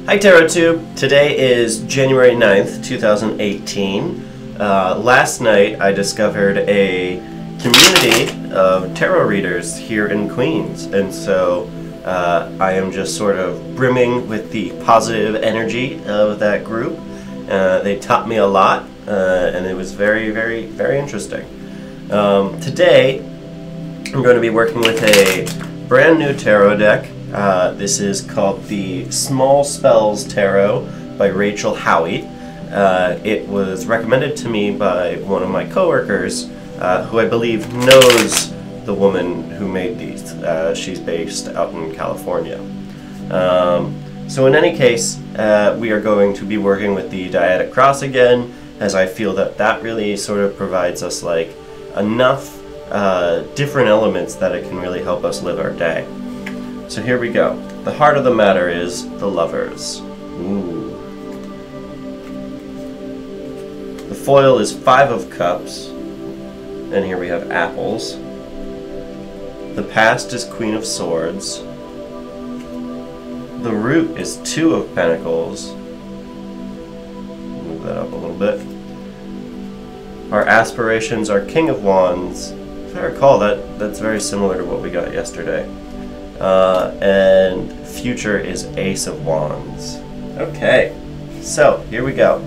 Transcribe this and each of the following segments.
Hi TarotTube! Today is January 9th, 2018. Last night I discovered a community of tarot readers here in Queens, and so I am just sort of brimming with the positive energy of that group. They taught me a lot, and it was very, very, very interesting. Today I'm going to be working with a brand new tarot deck. This is called the Small Spells Tarot by Rachel Howie. It was recommended to me by one of my coworkers, who I believe knows the woman who made these. She's based out in California. So in any case, we are going to be working with the Dyadic Cross again, as I feel that that really sort of provides us like enough different elements that it can really help us live our day. So here we go. The heart of the matter is the Lovers. Ooh. The foil is 5 of Cups, and here we have apples. The past is Queen of Swords. The root is 2 of Pentacles. Move that up a little bit. Our aspirations are King of Wands. If I recall, that's very similar to what we got yesterday. And future is Ace of Wands. Okay, so here we go.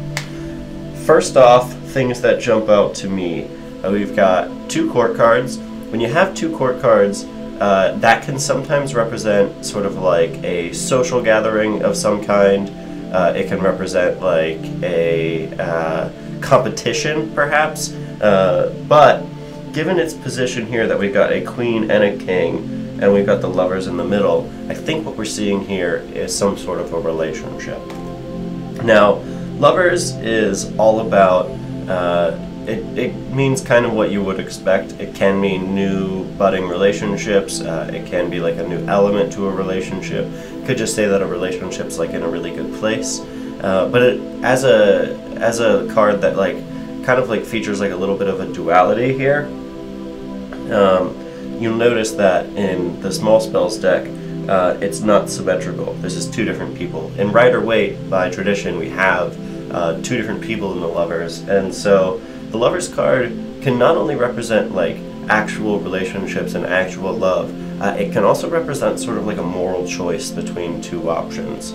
First off, things that jump out to me. We've got 2 court cards. When you have 2 court cards, that can sometimes represent sort of like a social gathering of some kind. It can represent like a competition, perhaps. But given its position here that we've got a queen and a king, and we've got the Lovers in the middle, I think what we're seeing here is some sort of a relationship. Now, Lovers is all about, it means kind of what you would expect. It can mean new budding relationships, it can be like a new element to a relationship. It could just say that a relationship's like in a really good place. But as a card that like kind of like features like a little bit of a duality here, you'll notice that in the Small Spells deck, it's not symmetrical. This is 2 different people. In Rider-Waite, by tradition, we have 2 different people in the Lovers, and so the Lovers card can not only represent like actual relationships and actual love, it can also represent sort of like a moral choice between 2 options.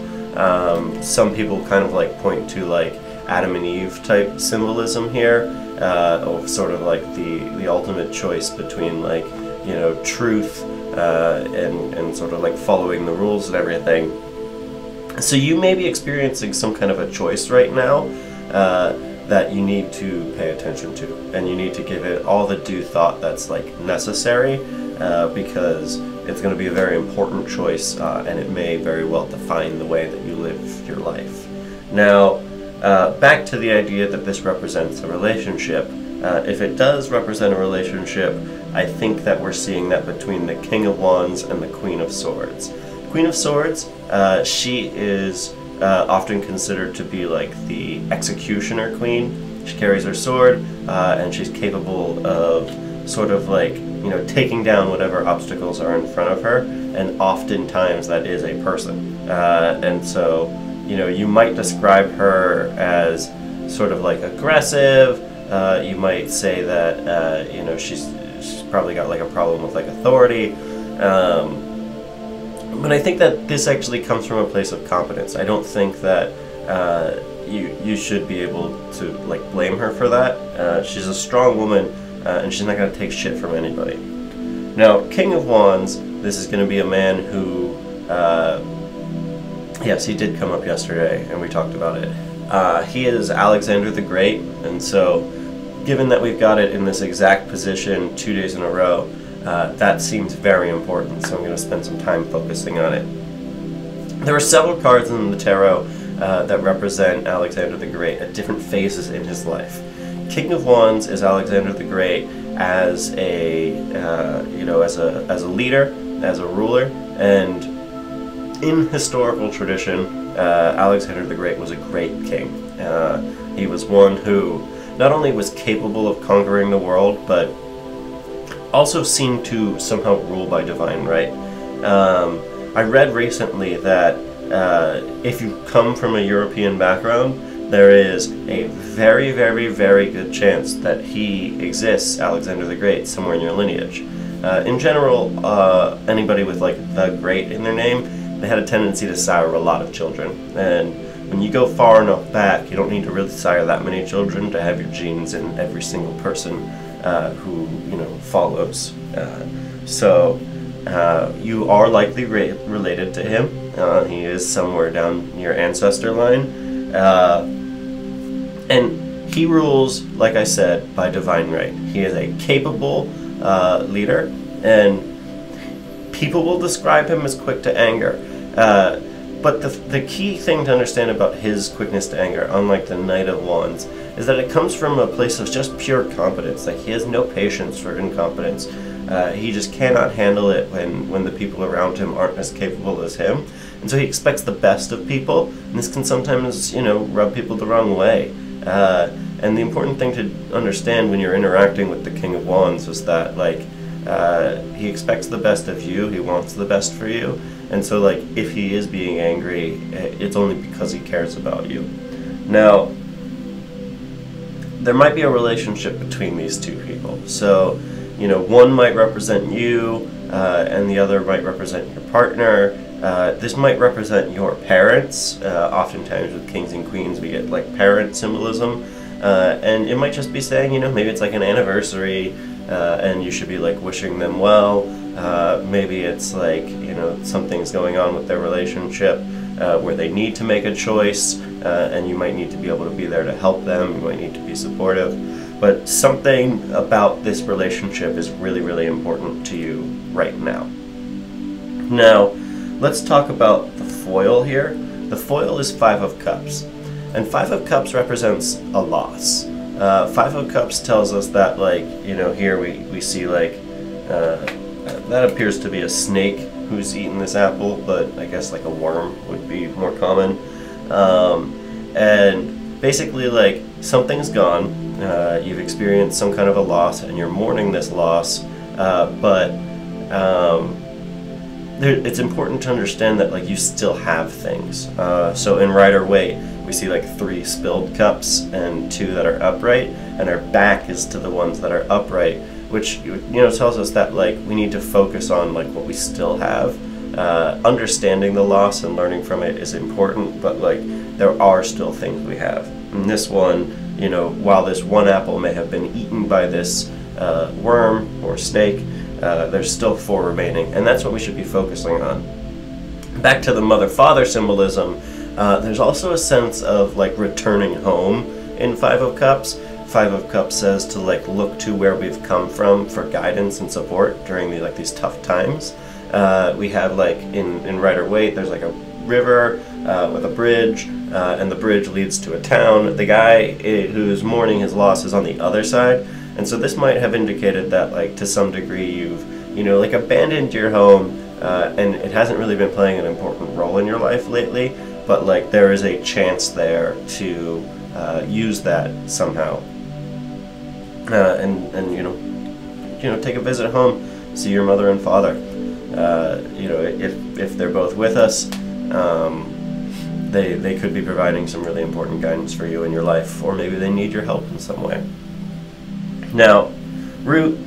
Some people kind of like point to like Adam and Eve type symbolism here, of sort of like the ultimate choice between like, you know, truth and sort of like following the rules and everything. So you may be experiencing some kind of a choice right now that you need to pay attention to, and you need to give it all the due thought that's like necessary, because it's going to be a very important choice, and it may very well define the way that you live your life. Now, back to the idea that this represents a relationship. If it does represent a relationship, I think that we're seeing that between the King of Wands and the Queen of Swords. Queen of Swords, she is often considered to be like the executioner queen. She carries her sword, and she's capable of sort of like, you know, taking down whatever obstacles are in front of her, and oftentimes that is a person. And so, you know, you might describe her as sort of like aggressive. You might say that, you know, she's probably got like a problem with like authority. But I think that this actually comes from a place of competence. I don't think that you should be able to like blame her for that. She's a strong woman, and she's not going to take shit from anybody. Now, King of Wands, this is going to be a man who, yes, he did come up yesterday, and we talked about it. He is Alexander the Great, and so given that we've got it in this exact position 2 days in a row, that seems very important, so I'm going to spend some time focusing on it. There are several cards in the tarot that represent Alexander the Great at different phases in his life. King of Wands is Alexander the Great as a you know, as a leader, as a ruler, and in historical tradition, Alexander the Great was a great king. He was one who not only was capable of conquering the world, but also seemed to somehow rule by divine right. I read recently that if you come from a European background, there is a very, very, very good chance that he exists, Alexander the Great, somewhere in your lineage. In general, anybody with like the Great in their name, they had a tendency to sire a lot of children. And when you go far enough back, you don't need to really sire that many children to have your genes in every single person who, you know, follows. So you are likely related to him. He is somewhere down your ancestor line. And he rules, like I said, by divine right. He is a capable leader, and people will describe him as quick to anger. But the key thing to understand about his quickness to anger, unlike the Knight of Wands, is that it comes from a place of just pure competence. Like, he has no patience for incompetence. He just cannot handle it when the people around him aren't as capable as him. And so he expects the best of people, and this can sometimes, you know, rub people the wrong way. And the important thing to understand when you're interacting with the King of Wands is that, like, he expects the best of you, he wants the best for you, and so, like, if he is being angry, it's only because he cares about you. Now, there might be a relationship between these two people. So, you know, one might represent you, and the other might represent your partner. This might represent your parents. Oftentimes with kings and queens we get like parent symbolism, and it might just be saying, you know, maybe it's like an anniversary, and you should be like wishing them well. Maybe it's like, you know, something's going on with their relationship where they need to make a choice, and you might need to be able to be there to help them. You might need to be supportive. But something about this relationship is really, really important to you right now. Now, let's talk about the foil here. The foil is Five of Cups, and Five of Cups represents a loss. Five of Cups tells us that, like, you know, here we see like that appears to be a snake who's eaten this apple, but I guess like a worm would be more common. And basically, like, something's gone. You've experienced some kind of a loss, and you're mourning this loss, but it's important to understand that, like, you still have things. So in Rider-Waite, we see like 3 spilled cups and 2 that are upright, and our back is to the ones that are upright, which, you know, tells us that, like, we need to focus on like what we still have. Understanding the loss and learning from it is important, but like there are still things we have. And this one, you know, while this one apple may have been eaten by this worm or snake, there's still 4 remaining, and that's what we should be focusing on. Back to the mother-father symbolism, there's also a sense of like returning home in Five of Cups. Five of Cups says to like look to where we've come from for guidance and support during these tough times. We have like in Rider-Waite, there's like a river with a bridge, and the bridge leads to a town. The guy who's mourning his loss is on the other side, and so this might have indicated that, like, to some degree you've, you know, like, abandoned your home, and it hasn't really been playing an important role in your life lately, but like there is a chance there to use that somehow, and you know, take a visit home, see your mother and father. You know, if they're both with us, they could be providing some really important guidance for you in your life, or maybe they need your help in some way. Now, root,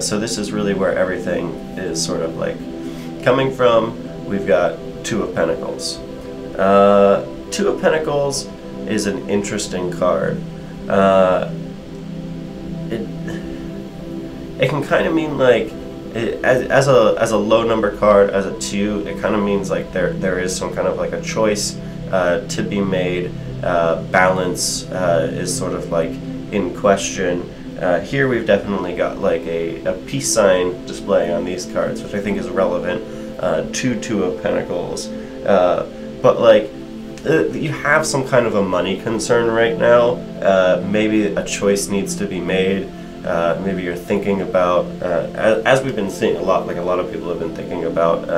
so this is really where everything is sort of like coming from. We've got Two of Pentacles. Two of Pentacles is an interesting card. It can kind of mean like, as a low number card, as a 2, it kind of means like there is some kind of like a choice to be made. Balance is sort of like in question. Here we've definitely got like a peace sign display on these cards, which I think is relevant to Two of Pentacles. But like, you have some kind of a money concern right now. Maybe a choice needs to be made. Maybe you're thinking about, as we've been seeing a lot, like a lot of people have been thinking about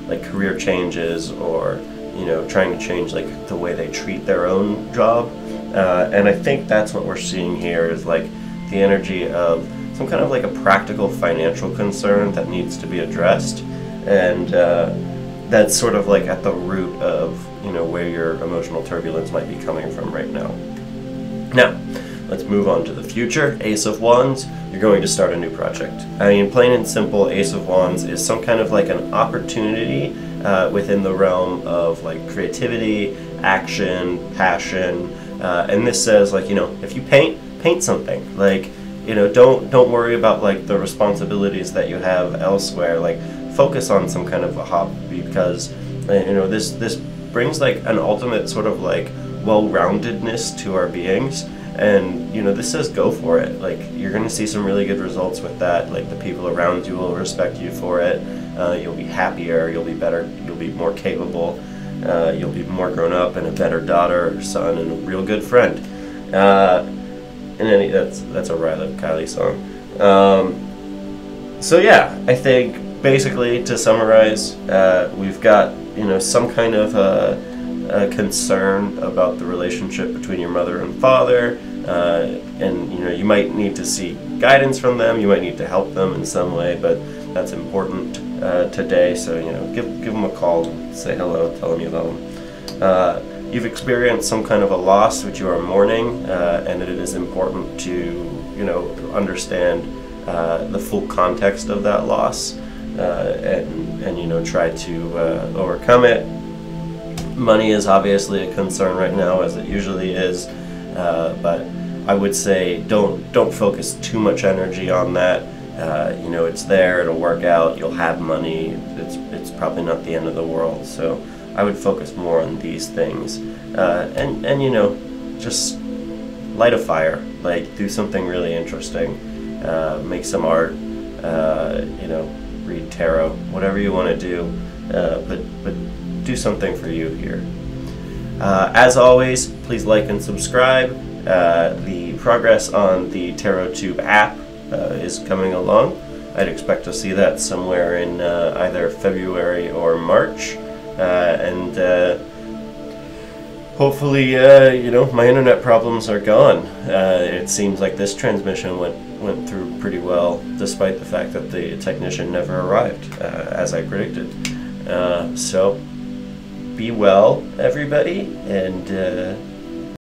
like career changes, or, you know, trying to change like the way they treat their own job. And I think that's what we're seeing here, is like the energy of some kind of like a practical financial concern that needs to be addressed. And that's sort of like at the root of, you know, where your emotional turbulence might be coming from right now. Now, let's move on to the future. Ace of Wands, you're going to start a new project. I mean, plain and simple, Ace of Wands is some kind of like an opportunity within the realm of like creativity, action, passion, and this says, like, you know, if you paint something. Like, you know, don't worry about like the responsibilities that you have elsewhere. Like, focus on some kind of a hobby, because you know, this brings like an ultimate sort of like well-roundedness to our beings. And, you know, this says go for it. Like, you're going to see some really good results with that. Like, the people around you will respect you for it. You'll be happier, you'll be better, you'll be more capable, you'll be more grown up and a better daughter or son and a real good friend. And that's a Riley Kylie song. So yeah, I think basically, to summarize, we've got, you know, some kind of a concern about the relationship between your mother and father, and, you know, you might need to seek guidance from them, you might need to help them in some way, but that's important today. So, you know, give them a call, say hello, tell them you love them. You've experienced some kind of a loss which you are mourning, and it is important to, you know, understand the full context of that loss, and you know, try to overcome it. Money is obviously a concern right now, as it usually is, but I would say don't focus too much energy on that. You know, it's there, it'll work out, you'll have money, it's probably not the end of the world. So I would focus more on these things, and you know, just light a fire, like do something really interesting, make some art, you know, read tarot, whatever you want to do, but do something for you here. As always, please like and subscribe. The progress on the Tarot Tube app is coming along. I'd expect to see that somewhere in either February or March, and hopefully, you know, my internet problems are gone. It seems like this transmission went through pretty well, despite the fact that the technician never arrived, as I predicted. So be well, everybody, and